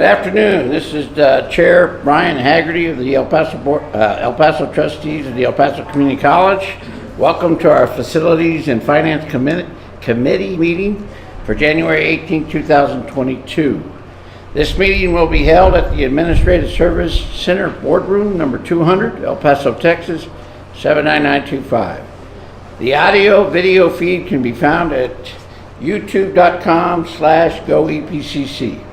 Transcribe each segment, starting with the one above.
Good afternoon. This is Chair Brian Haggerty of the El Paso Trustees of the El Paso Community College. Welcome to our Facilities and Finance Committee meeting for January 18, 2022. This meeting will be held at the Administrative Service Center Boardroom, number 200, El Paso, Texas, 79925. The audio-video feed can be found at youtube.com/goepcc.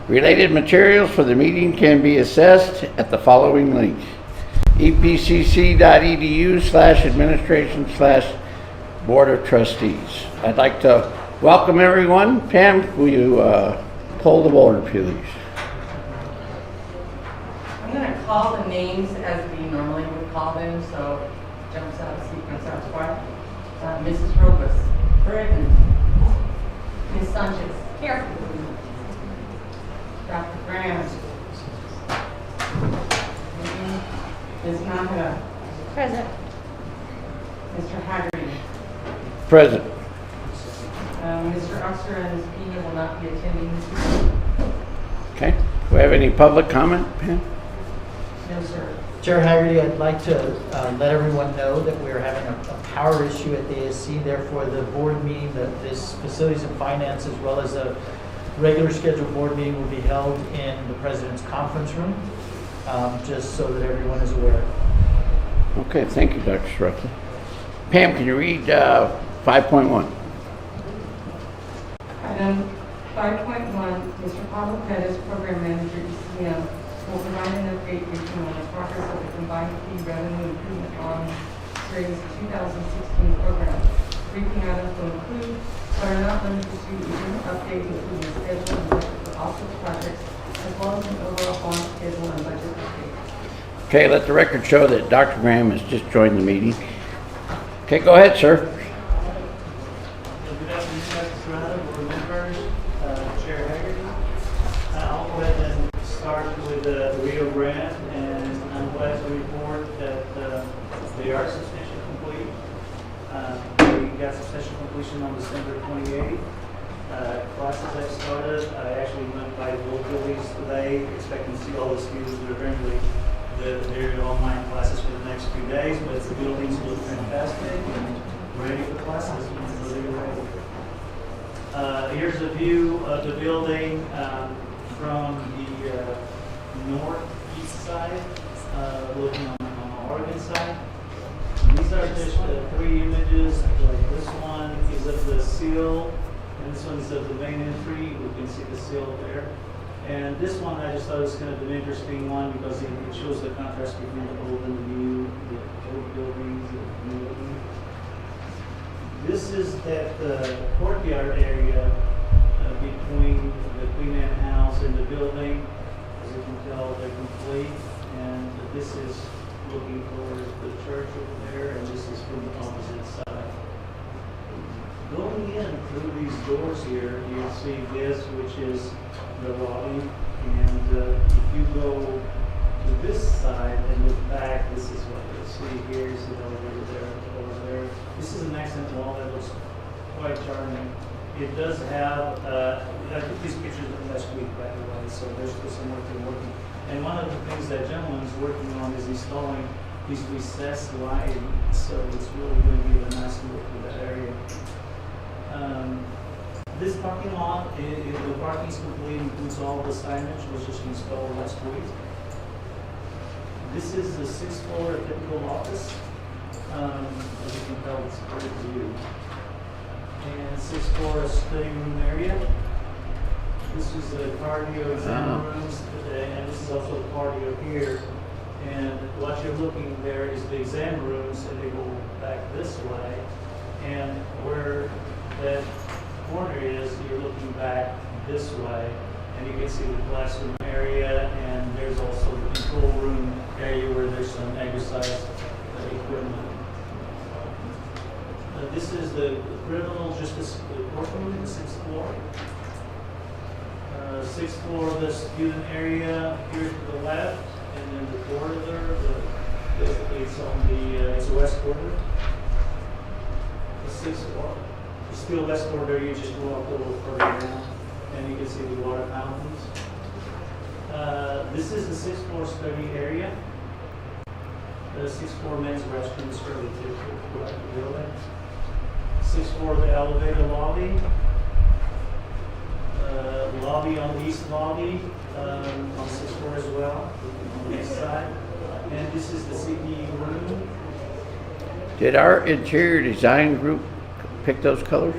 Related materials for the meeting can be accessed at the following link: epcc.edu/administration/board of trustees. I'd like to welcome everyone. Pam, will you poll the board, please? I'm going to call the names as we normally would call them, so jumps out of sequence out far. Mrs. Robles. Burton. Ms. Sanchez. Here. Dr. Graham. Ms. Nahara. Present. Mr. Haggerty. Present. Mr. Oxer and Ms. Pena will not be attending this meeting. Okay. Do we have any public comment, Pam? No, sir. Chair Haggerty, I'd like to let everyone know that we're having a power issue at the ASC. Therefore, the board meeting, this Facilities and Finance, as well as a regular scheduled board meeting, will be held in the President's Conference Room, just so that everyone is aware. Okay, thank you, Dr. Struckley. Pam, can you read 5.1? Item 5.1, Mr. Pablo Perez, Program Manager, ECM, will provide an update briefing on the progress of the combined fee revenue improvement on Series 2016 program. Briefing items will include, but are not limited to, an update including the schedule and budget for all such projects, as well as an overall bond schedule and budget update. Okay, let the record show that Dr. Graham has just joined the meeting. Okay, go ahead, sir. Good afternoon, Dr. Serrano, board members, Chair Haggerty. I'll go ahead and start with the Rio Grande, and I'm glad to report that they are substantially complete. We got substantial completion on December 28th. Classes have started. I actually went by both buildings today, expecting to see all the students, but apparently they're online classes for the next few days, but the buildings look fantastic and ready for classes. So they're ready. Here's a view of the building from the northeast side, looking on the Oregon side. These are just three images. Like this one is of the seal, and this one is of the main entry. We can see the seal there. And this one I just thought was kind of an interesting one because it shows the contrast between the old and the new, the old buildings and the new building. This is that courtyard area between the Queen Anne House and the building. As you can tell, they're complete. And this is looking towards the church over there, and this is from the opposite side. Going in through these doors here, you'll see this, which is the lobby. And if you go to this side and look back, this is what you'll see here. You see the elevator there, over there. This is an accent wall that looks quite charming. It does have, I took these pictures last week, by the way, so there's still some work they're working. And one of the things that gentleman's working on is installing these recessed lighting, so it's really going to give a nice look to that area. This parking lot, the parking is complete, includes all the signage, was just installed last week. This is the 6th floor typical office. As you can tell, it's a great view. And 6th floor is study room area. This is the cardio exam rooms, and this is also the cardio here. And what you're looking there is the exam rooms, and they go back this way. And where that corner is, you're looking back this way, and you can see the classroom area, and there's also the control room area where there's some exercise equipment. This is the criminal justice courtroom, the 6th floor. 6th floor, the student area here to the left, and then the corridor, it's on the it's the west corridor. The 6th floor. The still west corridor, you just go up a little further down, and you can see the water fountains. This is the sixth floor study area. The sixth floor men's restroom is fairly typical throughout the building. Sixth floor, the elevator lobby. Lobby on the east lobby, on sixth floor as well, on the east side. And this is the CPE room. Did our interior design group pick those colors?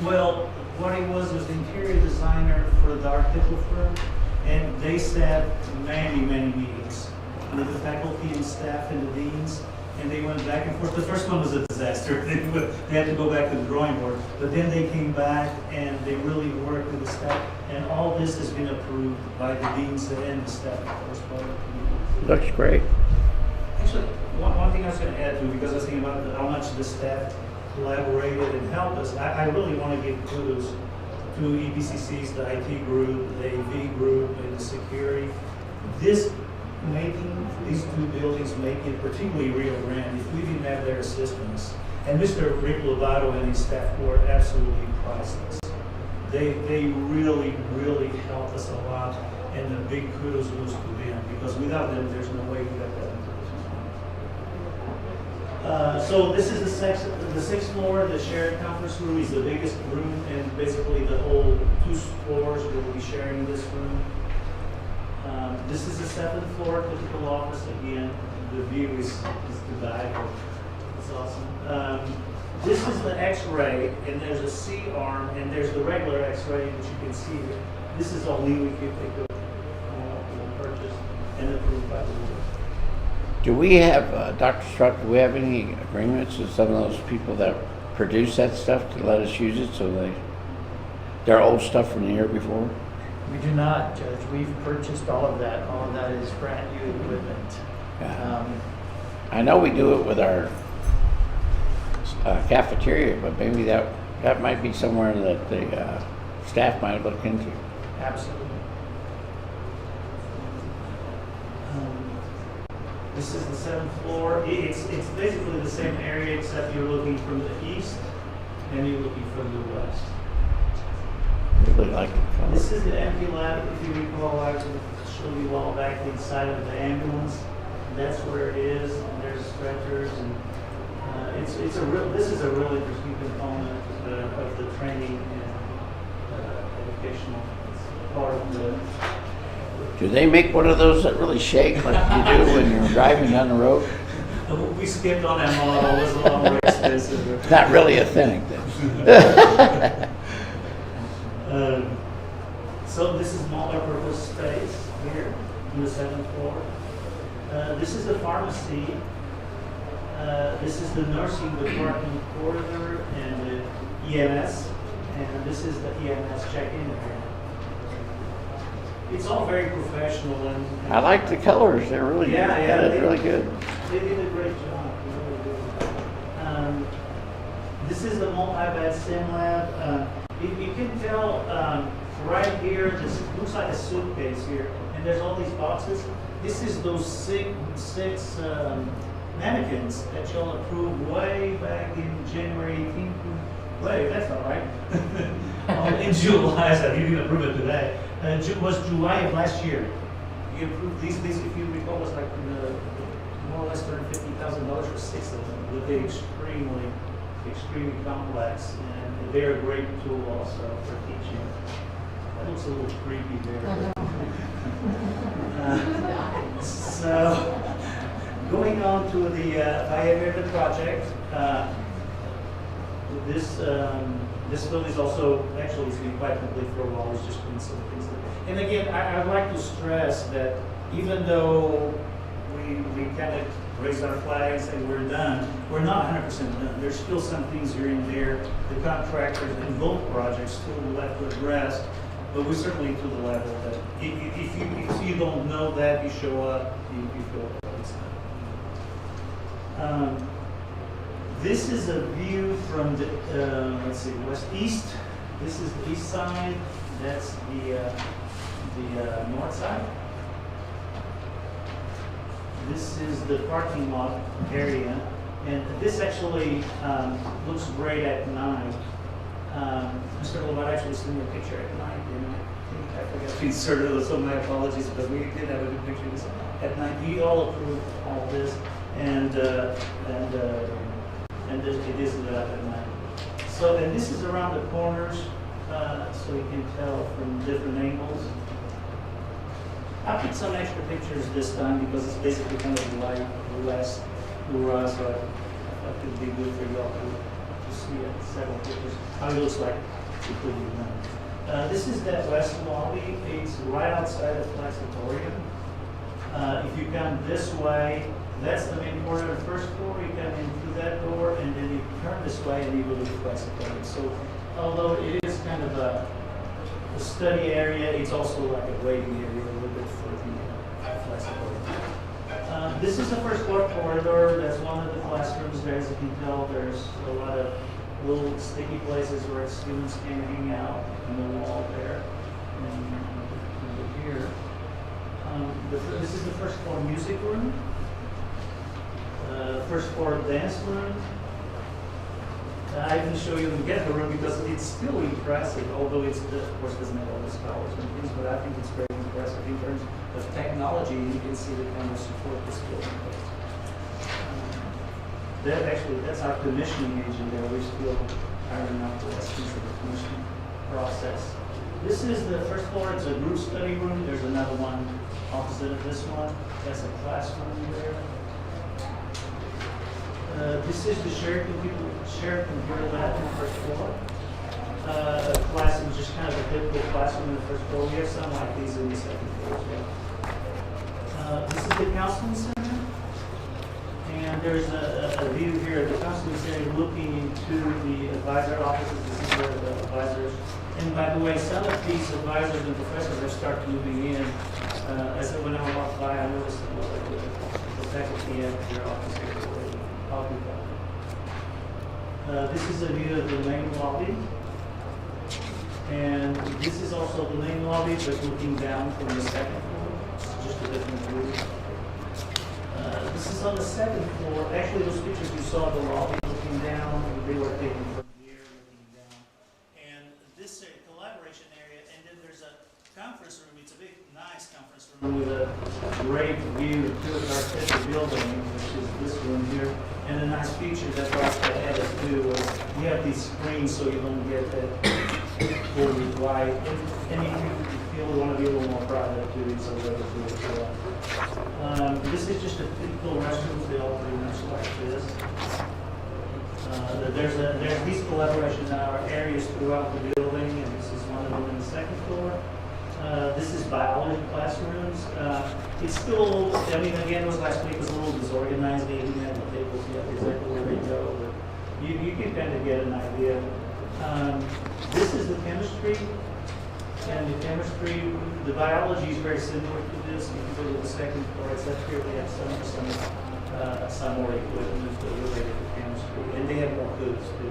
Well, what he was the interior designer for the architectural firm, and they sat many meetings with the faculty and staff and the deans, and they went back and forth. The first one was a disaster. They had to go back to the drawing board, but then they came back and they really worked with the staff, and all this has been approved by the deans and the staff. Looks great. Actually, one thing I was going to add to, because I was thinking about how much the staff collaborated and helped us, I really want to give kudos to EPCCs, the IT group, the AV group, and the security. Making these two buildings, making it particularly Rio Grande, if we didn't have their assistance, and Mr. Rick Lovato and his staff were absolutely priceless. They really helped us a lot, and the big kudos goes to them, because without them, there's no way we got that. So this is the sixth floor. The shared conference room is the biggest room, and basically the whole 2 floors will be sharing this room. This is the 7th floor, typical office. Again, the view is to die. It's awesome. This is the X-ray, and there's a C-arm, and there's the regular X-ray that you can see here. This is all new equipment purchased and approved by the board. Do we have, Dr. Struck, do we have any agreements with some of those people that produce that stuff to let us use it so they're old stuff from the year before? We do not, Judge. We've purchased all of that. All of that is brand new equipment. I know we do it with our cafeteria, but maybe that might be somewhere that the staff might look into. Absolutely. This is the 7th floor. It's basically the same area, except you're looking from the east and you're looking from the west. Really like the color. This is the empty lab. If you recall, I showed you all back inside of the ambulance. That's where it is. And there's stretchers, and this is a real interesting component of the training and educational part of the. Do they make one of those that really shake like you do when you're driving down the road? We skipped on that model. It was a lot more expensive. It's not really a thing then. So this is multi-purpose space here on the 7th floor. This is the pharmacy. This is the nursing department corridor and the EMS. And this is the EMS check-in area. It's all very professional. And I like the colors. They're really really good. They did a great job. Really good. This is the Multibatch Sim Lab. You can tell right here, this looks like a suitcase here, and there's all these boxes. This is those six mannequins that y'all approved way back in January 18th. Wait, that's all right. In July, so you didn't approve it today. It was July of last year. You approved these, if you recall, was like more or less $150,000 for 6 of them. But they're extremely complex, and they're a great tool also for teaching. That looks a little creepy there. So, going on to the biennial project, this building is also actually it's been quite complete for a while. It's just been some things. And again, I'd like to stress that even though we kind of raise our flags and we're done, we're not 100% done. There's still some things here and there. The contractors in both projects still left to address, but we're certainly to the level that if you don't know that, you show up, you feel it's done. This is a view from the, let's see, west-east. This is the east side. That's the north side. This is the parking lot area. And this actually looks great at night. Mr. Lovat actually sent me a picture at night, and I forgot to insert it, so my apologies, but we did have a good picture of this at night. We all approved all this, and it is lit up at night. So, and this is around the corners, so you can tell from different angles. I put some extra pictures this time because it's basically kind of like less hoorah, so I thought it would be good for y'all to see several pictures, how it looks like completely done. This is that west lobby. It's right outside of Flaxatorium. If you come this way, that's the main corner of the first floor. You come in through that door, and then you turn this way, and you go to the Flaxatorium. So, although it is kind of a study area, it's also like a waiting area a little bit for the Flaxatorium. This is the first floor corridor. That's one of the classrooms there. As you can tell, there's a lot of little sticky places where students can hang out on the wall there. And over here. This is the first floor music room. First floor dance room. I didn't show you the get the room because it's still impressive, although it's, of course, doesn't have all the scholars and things, but I think it's very impressive in terms of technology. You can see the kind of support this building has. That's our commissioning agent there. We're still ironing out the last piece of the commissioning process. This is the first floor. It's a group study room. There's another one opposite of this one. That's a classroom there. This is the shared computer lab on the first floor. Classroom, just kind of a typical classroom in the first floor. We have some like these in the second floor as well. This is the counseling center. And there's a view here of the counseling center looking into the advisor offices. This is where the advisors, and by the way, some of these advisors and professors have started moving in. When I walked by, I noticed that the faculty at their office here. This is a view of the main lobby, and this is also the main lobby, but looking down from the second floor. It's just a different view. This is on the second floor. Actually, those pictures you saw of the lobby looking down, they were taken from here looking down. And this is a collaboration area, and then there's a conference room. It's a big, nice conference room with a great view to the architecture building, which is this room here. And a nice feature that I added too was you have these screens so you don't get that fully light. And if you feel you want to be a little more private too, it's a way to do it. This is just a typical restroom built pretty much like this. There's these collaboration areas throughout the building, and this is one of them in the second floor. This is biology classrooms. It's still a little, I mean, again, it was last week, it was a little disorganized. They didn't have the tables yet exactly where they go, but you can kind of get an idea. This is the chemistry, and the biology is very similar to this. If you go to the second floor, it's up here, they have some more equipment related to chemistry, and they have more hoods too.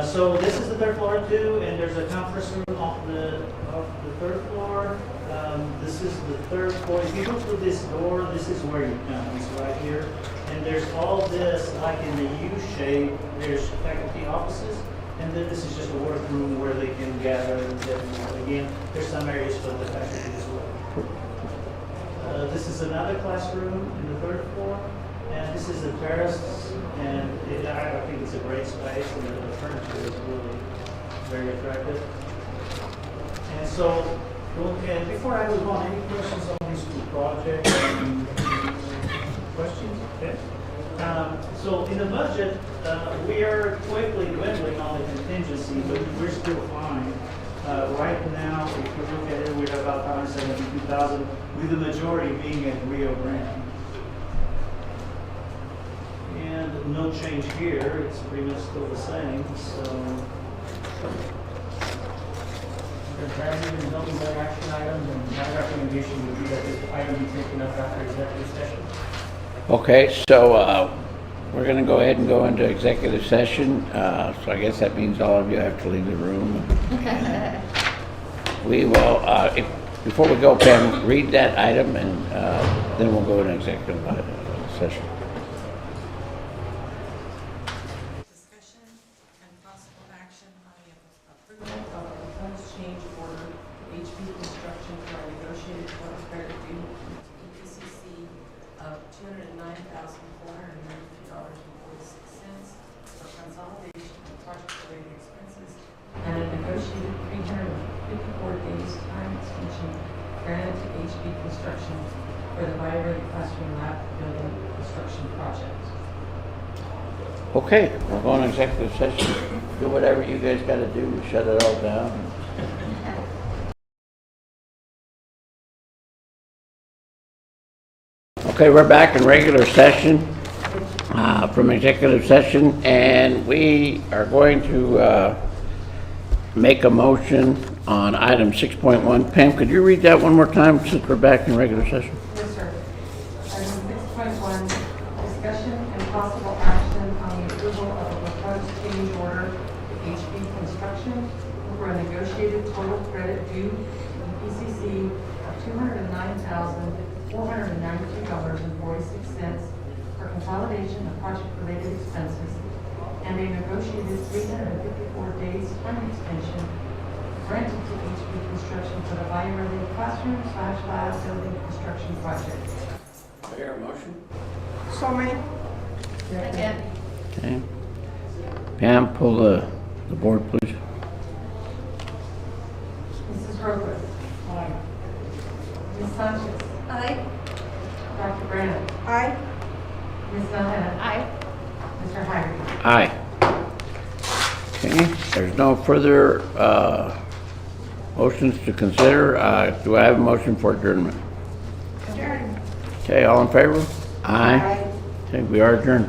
So this is the third floor too, and there's a conference room off the third floor. This is the third floor. If you go through this door, this is where you come. It's right here. And there's all this, like in the U shape, there's faculty offices, and then this is just a workroom where they can gather. And again, there's some areas for the faculty as well. This is another classroom in the third floor. And this is the terrace, and I think it's a great space, and the furniture is really very attractive. And so, and before I move on, any questions on these two projects? Questions? Okay. So in the budget, we are quickly dwindling on the contingency, but we're still fine. Right now, if you look at it, we're at about 572,000, with the majority being at Rio Grande. And no change here, it's pretty much still the same, so. The President is looking at action items, and my recommendation would be that this item be taken up after executive session. Okay, so we're going to go ahead and go into executive session. So I guess that means all of you have to leave the room. We will, before we go, Pam, read that item, and then we'll go into executive session. change order HP Construction for a negotiated total credit due to EPCC of $209,492.46 for consolidation of project-related expenses and a negotiated 354 days time extension granted to HP Construction for the Bio-ready classroom lab building construction project. Okay, we're going to executive session. Do whatever you guys got to do to shut it all down. Okay, we're back in regular session from executive session, and we are going to make a motion on item 6.1. Pam, could you read that one more time since we're back in regular session? Yes, sir. Item 6.1, discussion and possible action on the approval of a proposed change order to HP Construction for a negotiated total credit due to EPCC of $209,492.46 for consolidation of project-related expenses and a negotiated 354 days time extension granted to HP Construction for the Bio-ready classroom/lab building construction project. Do I hear a motion? So many. Second. Okay. Pam, pull the board, please. Mrs. Roper. Aye. Ms. Sanchez. Aye. Dr. Brandon. Aye. Ms. Melhana. Aye. Mr. Hyden. Aye. Okay, there's no further motions to consider. Do I have a motion for adjournment? Adjourn. Okay, all in favor? Aye. Okay, we are adjourned.